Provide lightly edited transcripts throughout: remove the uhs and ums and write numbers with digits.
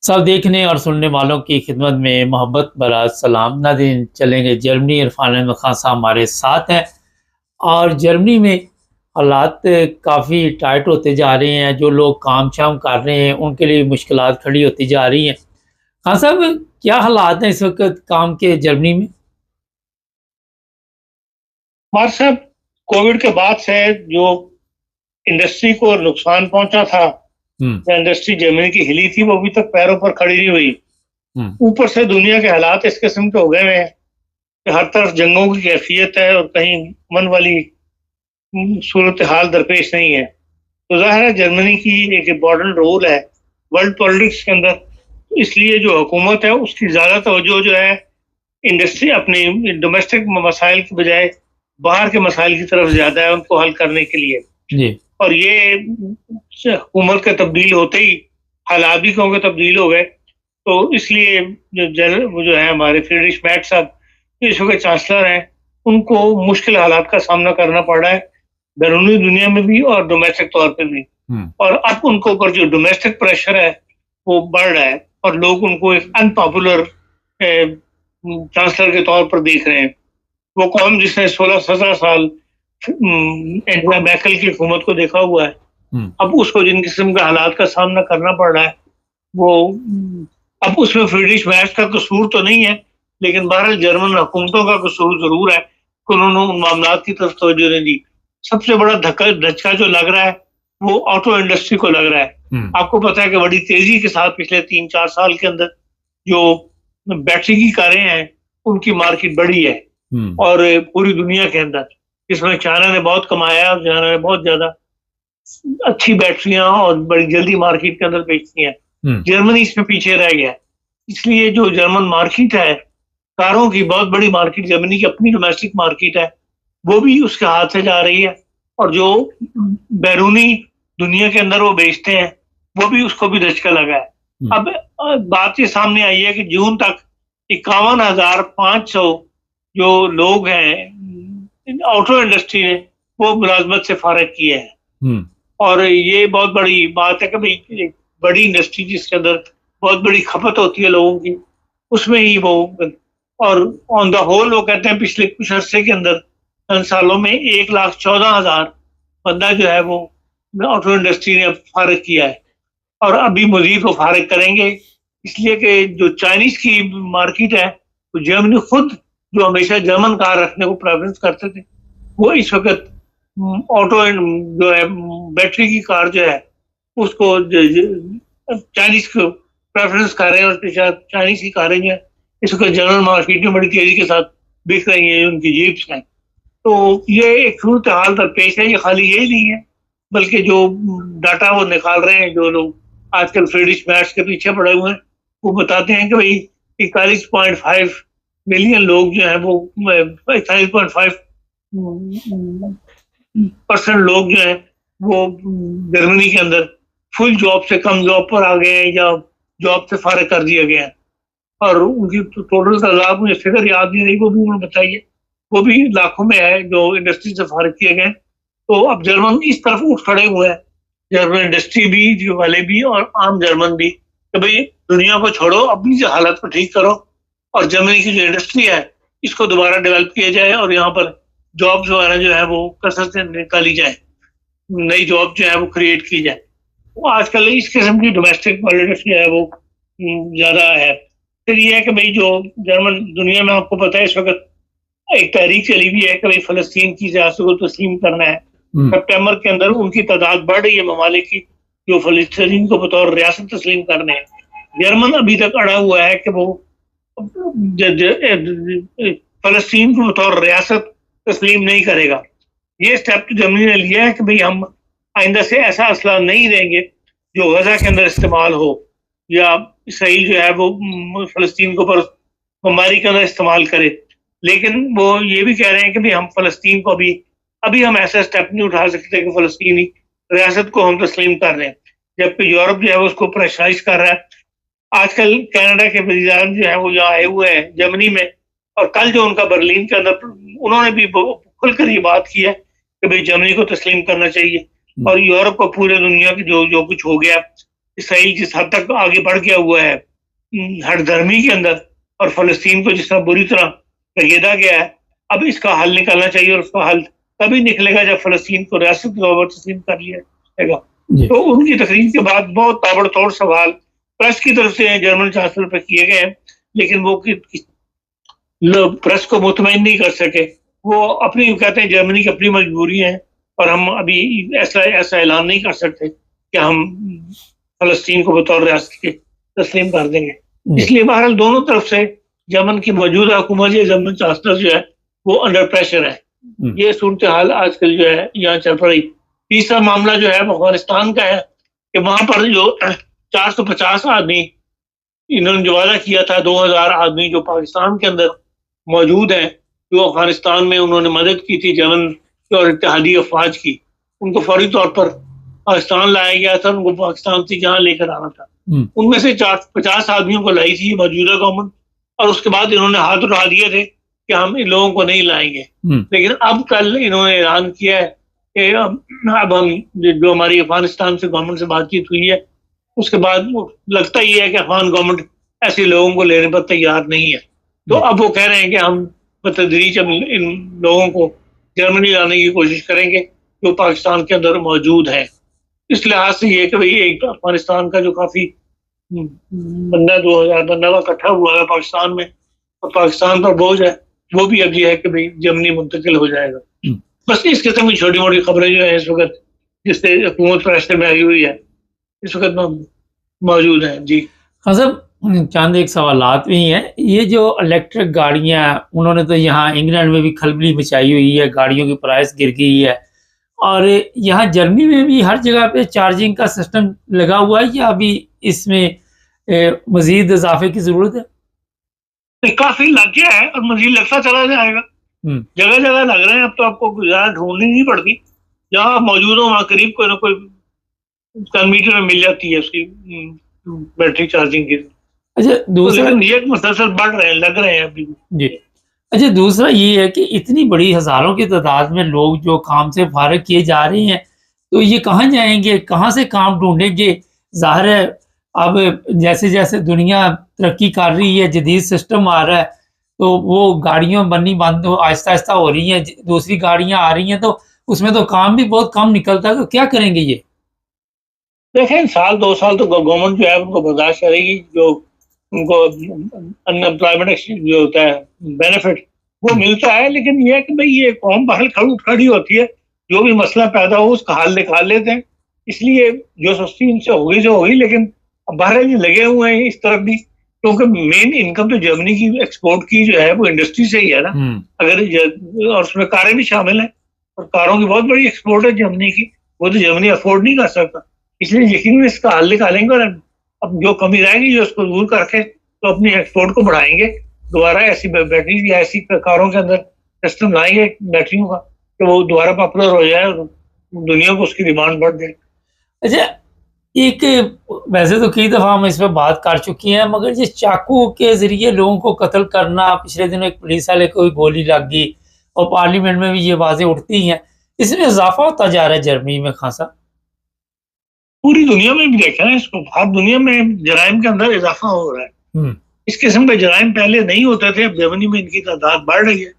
सब देखने और सुनने वालों की खिदमत में मोहब्बत भरा सलाम। नाज़रीन, चलेंगे जर्मनी। इरफान अहमद खान साहब हमारे साथ हैं और जर्मनी में हालात काफ़ी टाइट होते जा रहे हैं। जो लोग काम शाम कर रहे हैं उनके लिए मुश्किलात खड़ी होती जा रही हैं। खान साहब, क्या हालात हैं इस वक्त काम के जर्मनी में? हमारे साहब, कोविड के बाद से जो इंडस्ट्री को नुकसान पहुंचा था, हम्म। जो इंडस्ट्री जर्मनी की हिली थी, वो अभी तक पैरों पर खड़ी नहीं हुई। हम्म। ऊपर से दुनिया के हालात इस किस्म के हो गए हैं कि हर तरफ जंगों की कैफियत है और कहीं मन वाली सूरत हाल दरपेश नहीं है। तो जाहिर है जर्मनी की एक इम्पोर्टेंट रोल है वर्ल्ड पॉलिटिक्स के अंदर। इसलिए जो हुकूमत है उसकी ज़्यादा तवज्जो जो है इंडस्ट्री अपने डोमेस्टिक मसाइल की बजाय बाहर के मसाइल की तरफ ज़्यादा है, उनको हल करने के लिए। जी। और ये हुकूमत के तब्दील होते ही हालात भी क्योंकि तब्दील हो गए, तो इसलिए वो जो है हमारे फ्रीडरिश मैर्ज साहब इस वक्त चांसलर हैं, उनको मुश्किल हालात का सामना करना पड़ रहा है, बैरूनी दुनिया में भी और डोमेस्टिक तौर पे भी। और अब उनको ऊपर जो डोमेस्टिक प्रेशर है वो बढ़ रहा है और लोग उनको एक अनपॉपुलर चांसलर के तौर पर देख रहे हैं। वो कौम जिसने 16-17 साल एंजेला मैर्केल की हुकूमत को देखा हुआ है, अब उसको जिन किस्म के हालात का सामना करना पड़ रहा है, वो अब उसमें फ्रीडरिश मैर्ज का कसूर तो नहीं है, लेकिन बहरहाल जर्मन हुकूमतों का कसूर जरूर है कि उन्होंने उन मामलों की तरफ तवज्जो नहीं दी। सबसे बड़ा धक्का जो लग रहा है वो ऑटो इंडस्ट्री को लग रहा है। आपको पता है कि बड़ी तेजी के साथ पिछले 3-4 साल के अंदर जो बैटरी की कारें हैं उनकी मार्केट बढ़ी है और पूरी दुनिया के अंदर इसमें चाइना ने बहुत कमाया और चाइना ने बहुत ज्यादा अच्छी बैटरियां और बड़ी जल्दी मार्केट के अंदर बेचती हैं। जर्मनी इसमें पीछे रह गया, इसलिए जो जर्मन मार्केट है कारों की, बहुत बड़ी मार्केट, जर्मनी की अपनी डोमेस्टिक मार्केट है, वो भी उसके हाथ से जा रही है। और जो बैरूनी दुनिया के अंदर वो बेचते हैं वो भी उसको भी धचका लगा है। अब बात ये सामने आई है कि जून तक 51,500 जो लोग हैं ऑटो इंडस्ट्री ने वो मुलाजमत से फारिग किए हैं। और ये बहुत बड़ी बात है कि भाई बड़ी इंडस्ट्री जिसके अंदर बहुत बड़ी खपत होती है लोगों की, उसमें ही वो, और ऑन द होल वो कहते हैं पिछले कुछ अरसे के अंदर सालों में 1,14,000 बंदा जो है वो ऑटो इंडस्ट्री ने फारिग किया है और अभी मजीद वो फारिग करेंगे। इसलिए कि जो चाइनीज की मार्केट है, तो जर्मनी खुद जो हमेशा जर्मन कार रखने को प्रेफरेंस करते थे, वो इस वक्त ऑटो जो है बैटरी की कार जो है उसको चाइनीज को प्रेफरेंस कर रहे हैं। और चाइनीज की कारें जो है इस वक्त जर्मन मार्केट में बड़ी तेजी के साथ बिक रही है, उनकी जीप्स हैं। तो ये एक सूरत हाल दरपेश है। ये खाली यही नहीं है बल्कि जो डाटा वो निकाल रहे हैं, जो लोग आजकल फ्रीडरिश मैर्ज के पीछे पड़े हुए हैं, वो बताते हैं कि भाई 41.5 मिलियन लोग जो है वो 41.5% लोग जो है वो जर्मनी के अंदर फुल जॉब से कम जॉब पर आ गए हैं या जॉब से फारिग कर दिया गया है। और उनकी टोटल तादाद मुझे फिगर याद नहीं रही, वो भी उन्होंने बताई है, वो भी लाखों में है जो इंडस्ट्री से फारिग किए गए। तो अब जर्मन इस तरफ उठ खड़े हुए हैं, जर्मन इंडस्ट्री भी जो वाले भी और आम जर्मन भी, कि भाई दुनिया को छोड़ो, अपनी जो हालत को ठीक करो और जर्मनी की जो इंडस्ट्री है इसको दोबारा डेवलप किया जाए और यहाँ पर जॉब्स वगैरह जो है वो कसरत से निकाली जाए, नई जॉब जो है वो क्रिएट की जाए। वो आजकल इस किस्म की डोमेस्टिक पॉलिटिक्स जो है वो ज्यादा है। फिर ये है कि भाई जो जर्मन दुनिया में, आपको पता है इस वक्त एक तहरीक चली हुई है कि भाई फलस्तीन की रियासत को तस्लीम करना है। सितंबर के अंदर उनकी तादाद बढ़ रही है ममालिक की जो फलस्तीन को बतौर रियासत तस्लीम करने हैं। जर्मन अभी तक अड़ा हुआ है कि वो फलस्तीन को बतौर रियासत तस्लीम नहीं करेगा। ये स्टेप तो जर्मनी ने लिया है कि भाई हम आइंदा से ऐसा असला नहीं देंगे जो गजा के अंदर इस्तेमाल हो या इसराइल जो है वो फलस्तीन को पर बमबारी के अंदर इस्तेमाल करे। लेकिन वो ये भी कह रहे हैं कि भाई हम फलस्तीन को अभी हम ऐसा स्टेप नहीं उठा सकते कि फलस्तीनी रियासत को हम तस्लीम कर रहे हैं, जबकि यूरोप जो है उसको प्रेशराइज कर रहा है। आजकल कनाडा के वज़ीर जो है वो यहाँ आए हुए हैं जर्मनी में, और कल जो उनका बर्लिन के अंदर उन्होंने भी खुलकर ये बात की है कि भाई जर्मनी को तस्लीम करना चाहिए और यूरोप को, पूरे दुनिया की जो कुछ हो गया इसराइल जिस हद तक आगे बढ़ गया हुआ है हठधर्मी के अंदर, और फ़लस्तीन को जिस तरह बुरी तरह रगेदा गया है, अब इसका हल निकालना चाहिए, और उसका हल तभी निकलेगा जब फ़लस्तीन को रियासत के तौर पर तस्लीम कर लिया जाएगा। जी। तो उनकी तकरीर के बाद बहुत ताबड़तोड़ सवाल प्रेस की तरफ से जर्मन चांसलर पर किए गए हैं, लेकिन वो लोग प्रेस को मुतमईन नहीं कर सके। वो अपनी कहते हैं जर्मनी की अपनी मजबूरी है, और हम अभी ऐसा ऐलान नहीं कर सकते कि हम फ़लस्तीन को बतौर रियासत के तस्लीम कर देंगे। इसलिए बहरहाल दोनों तरफ से यमन की मौजूदा हुकूमत या जर्मन चांसलर जो है वो अंडर प्रेशर है। ये सूरत हाल आजकल जो है यहाँ चल रही। तीसरा मामला जो है वो अफगानिस्तान का है कि वहां पर जो 450 आदमी इन्होंने जो वादा किया था, 2000 आदमी जो पाकिस्तान के अंदर मौजूद हैं, जो अफगानिस्तान में उन्होंने मदद की थी यमन की और इत्तेहादी अफवाज की, उनको फौरी तौर पर पाकिस्तान लाया गया था, उनको पाकिस्तान से यहाँ लेकर आना था। उनमें से 50 आदमियों को लाई थी मौजूदा गवर्नमेंट, और उसके बाद इन्होंने हाथ उठा दिए थे कि हम इन लोगों को नहीं लाएंगे। लेकिन अब कल इन्होंने ऐलान किया है कि अब हम जो हमारी अफगानिस्तान से गवर्नमेंट से बातचीत हुई है, उसके बाद लगता ही है कि अफगान गवर्नमेंट ऐसे लोगों को लेने पर तैयार नहीं है। तो अब वो कह रहे हैं कि हम बतदरीज इन लोगों को जर्मनी लाने की कोशिश करेंगे जो पाकिस्तान के अंदर मौजूद है। इस लिहाज से ये कि भाई एक अफगानिस्तान का जो काफी बंदा 2000 बंदा इकट्ठा हुआ है पाकिस्तान में, और पाकिस्तान पर बोझ है, वो भी अब ये है कि भाई जर्मनी मुंतकिल हो जाएगा। बस इस किस्म की छोटी मोटी खबरें जो है इस वक्त जिससे हुकूमत प्रेशर में आई हुई है इस वक्त मौजूद है। जी हाँ साहब, चंद एक सवालात भी हैं। ये जो इलेक्ट्रिक गाड़ियाँ, उन्होंने तो यहाँ इंग्लैंड में भी खलबली मचाई हुई है, गाड़ियों की प्राइस गिर गई है, और यहाँ जर्मनी में भी हर जगह पे चार्जिंग का सिस्टम लगा हुआ है, या अभी इसमें मजीद इजाफे की जरूरत है? काफी लग गया है और मजीद लगता चला जाएगा। जगह जगह लग रहे हैं। अब तो आपको ज्यादा ढूंढनी नहीं पड़ती, जहाँ मौजूद हो वहाँ करीब कोई ना कोई मीटर में मिल जाती है उसकी बैटरी चार्जिंग की। अच्छा, दूसरा ये मुसलसल बढ़ रहे हैं, लग रहे हैं अभी जी। अच्छा, दूसरा ये है कि इतनी बड़ी हजारों की तादाद में लोग जो काम से फारिग किए जा रहे हैं, तो ये कहाँ जाएंगे, कहाँ से काम ढूंढेंगे? जाहिर है अब जैसे जैसे दुनिया तरक्की कर रही है, जदीद सिस्टम आ रहा है, तो वो गाड़ियाँ बननी बंद आहिस्ता आहिस्ता हो रही हैं, दूसरी गाड़ियाँ आ रही हैं, तो उसमें तो काम भी बहुत कम निकलता है। तो क्या करेंगे ये? देखें, साल 2 साल तो गवर्नमेंट जो है उनको बर्दाश्त करेगी। जो उनको अनएम्प्लॉयमेंट जो होता है बेनिफिट वो मिलता है, लेकिन ये है कि भाई ये कौम बाहर खड़ी होती है, जो भी मसला पैदा हो उसका हल निकाल लेते हैं। इसलिए जो सस्ती इनसे होगी जो होगी, लेकिन बाहर लगे हुए हैं इस तरफ भी, क्योंकि मेन इनकम तो जर्मनी की एक्सपोर्ट की जो है वो इंडस्ट्री से ही है ना। अगर और उसमें कारें भी शामिल हैं, और कारों की बहुत बड़ी एक्सपोर्ट है जर्मनी की, वो तो जर्मनी अफोर्ड नहीं कर सकता। इसलिए यकीन इसका हल निकालेंगे, और अब जो कमी रहेगी जो उसको दूर करके तो अपनी एक्सपोर्ट को बढ़ाएंगे। दोबारा ऐसी बैटरी या ऐसी कारों के अंदर सिस्टम लाएंगे बैटरियों का कि वो दोबारा पॉपुलर हो जाए और दुनिया को उसकी डिमांड बढ़ जाए। अच्छा, एक वैसे तो कई दफ़ा हम इस पर बात कर चुके हैं, मगर ये चाकू के ज़रिए लोगों को कत्ल करना, पिछले दिनों एक पुलिस वाले को गोली लग गई, और पार्लियामेंट में भी ये बातें उठती हैं, इसमें इजाफा होता जा रहा है जर्मनी में खासा। पूरी दुनिया में भी देखा है इसको, हर दुनिया में जराइम के अंदर इजाफा हो रहा है। इस किस्म के जराइम पहले नहीं होते थे, अब जर्मनी में इनकी तादाद बढ़ रही है।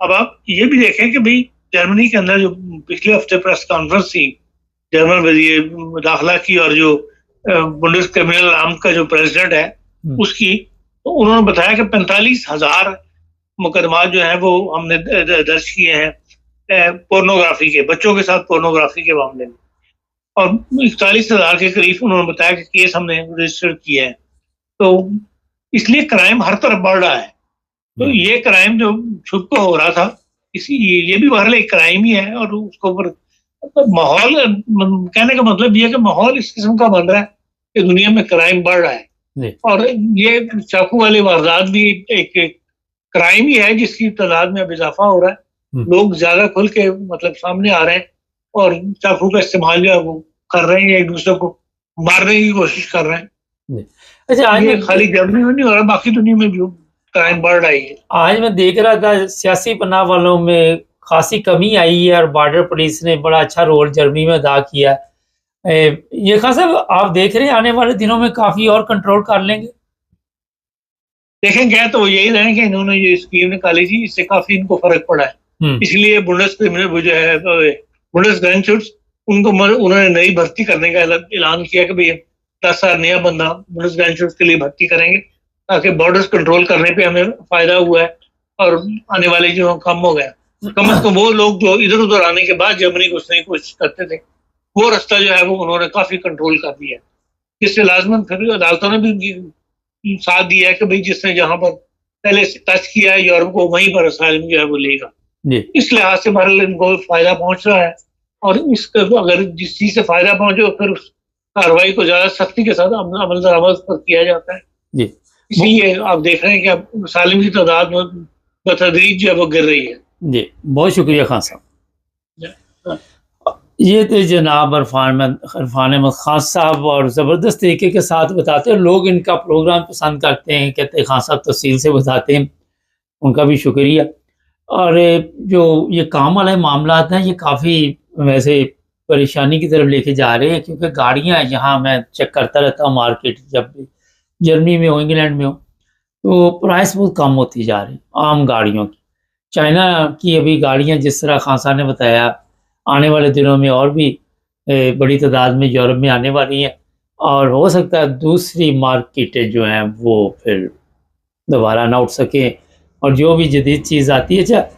अब आप ये भी देखें कि भाई जर्मनी के अंदर जो पिछले हफ्ते प्रेस कॉन्फ्रेंस थी जर्मन वज़ीर दाखिला की, और जो बुंडेसकैमरामैट का जो प्रेसिडेंट है उसकी, तो उन्होंने बताया कि 45,000 मुकदमा जो है वो हमने दर्ज किए हैं पोर्नोग्राफी के, बच्चों के साथ पोर्नोग्राफी के मामले में, और 41,000 के करीब उन्होंने बताया कि केस हमने रजिस्टर किए हैं। तो इसलिए क्राइम हर तरफ बढ़ रहा है। तो ये क्राइम जो छुप को हो रहा था, इसी ये भी बहरहाल एक क्राइम ही है, और उसके ऊपर माहौल, कहने का मतलब ये है कि माहौल इस किस्म का बन रहा है कि दुनिया में क्राइम बढ़ रहा है। और ये चाकू वाली वारदात भी एक क्राइम ही है जिसकी तादाद में अब इजाफा हो रहा है। लोग ज्यादा खुल के मतलब सामने आ रहे हैं और चाकू का इस्तेमाल जो है वो कर रहे हैं, एक दूसरे को मारने की कोशिश कर रहे हैं। अच्छा, आज ये खाली जर्मनी में नहीं हो रहा, बाकी दुनिया में भी क्राइम बढ़ रही है। आज मैं देख रहा था सियासी पनाह वालों में खासी कमी आई है, और बॉर्डर पुलिस ने बड़ा अच्छा रोल जर्मनी में अदा किया। ये खान साहब आप देख रहे हैं आने वाले दिनों में काफ़ी और कंट्रोल कर लेंगे? देखें क्या तो यही रहे कि इन्होंने ये स्कीम निकाली थी, इससे काफी इनको फर्क पड़ा है। इसलिए बुंडेसक्रिमिनल जो है बुंडेसग्रेनशुट्स उनको उन्होंने नई भर्ती करने का ऐलान किया कि भाई 10,000 नया बंदा बुंडेसग्रेनशुट्स के लिए भर्ती करेंगे, ताकि बॉर्डर्स कंट्रोल करने पे हमें फायदा हुआ है और आने वाले जो कम हो गया। कम से कम वो लोग जो इधर उधर आने के बाद जर्मनी घुसने की कोशिश करते थे, वो रास्ता जो है वो उन्होंने काफी कंट्रोल कर दिया है। इससे लाजमन फिर अदालतों ने भी साथ दिया है कि भाई जिसने जहां पर पहले से टच किया है यूरोप को, वहीं पर असाइलम जो है वो लेगा। इस लिहाज से बहरहाल इनको फायदा पहुंच रहा है, और इसका अगर जिस चीज से फायदा पहुंचे फिर उस कार्रवाई को ज्यादा सख्ती के साथ अमल दरामद पर किया जाता है। इसलिए आप देख रहे हैं कि अब सालिम की तादाद में बतदरीज जो है वो गिर रही है। जी, बहुत शुक्रिया खान साहब। ये थे जनाब इरफान अहमद खान साहब, और ज़बरदस्त तरीके के साथ बताते हैं। लोग इनका प्रोग्राम पसंद करते हैं, कहते हैं खान साहब तफसील से बताते हैं, उनका भी शुक्रिया। और जो ये काम वाले मामला हैं ये काफ़ी वैसे परेशानी की तरफ लेके जा रहे हैं, क्योंकि गाड़ियाँ यहाँ मैं चेक करता रहता हूँ मार्केट, जब भी जर्मनी में हो इंग्लैंड में हो, तो प्राइस बहुत कम होती जा रही आम गाड़ियों की। चाइना की अभी गाड़ियाँ जिस तरह खान साहब ने बताया, आने वाले दिनों में और भी बड़ी तादाद में यूरोप में आने वाली हैं, और हो सकता है दूसरी मार्केटें जो हैं वो फिर दोबारा ना उठ सकें, और जो भी जदीद चीज़ आती है। अच्छा,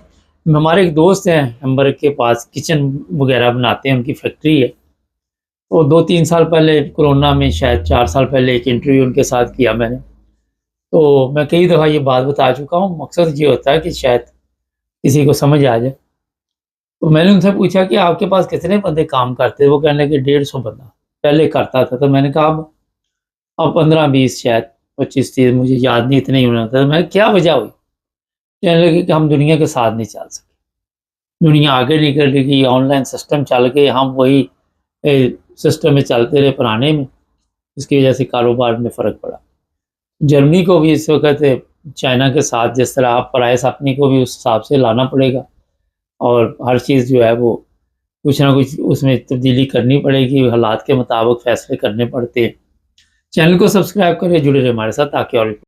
हमारे एक दोस्त हैं हम्बर्ग के पास, किचन वगैरह बनाते हैं, उनकी फैक्ट्री है। तो 2-3 साल पहले कोरोना में, शायद 4 साल पहले, एक इंटरव्यू उनके साथ किया मैंने। तो मैं कई दफ़ा ये बात बता चुका हूँ, मकसद ये होता है कि शायद किसी को समझ आ जाए। तो मैंने उनसे पूछा कि आपके पास कितने बंदे काम करते हैं? वो कहने लगे 150 बंदा पहले करता था। तो मैंने कहा अब 15-20 शायद 25-30, मुझे याद नहीं, इतने ही होना था। मैं क्या वजह हुई? कहने लगे कि हम दुनिया के साथ नहीं चल सके, दुनिया आगे निकल गई, ऑनलाइन सिस्टम चल गए, हम वही सिस्टम में चलते रहे पुराने में, इसकी वजह से कारोबार में फ़र्क पड़ा। जर्मनी को भी इस वक्त चाइना के साथ जिस तरह आप प्राइस अपनी को भी उस हिसाब से लाना पड़ेगा, और हर चीज़ जो है वो कुछ ना कुछ उसमें तब्दीली करनी पड़ेगी, हालात के मुताबिक फ़ैसले करने पड़ते हैं। चैनल को सब्सक्राइब करें, जुड़े रहे हमारे साथ, ताकि और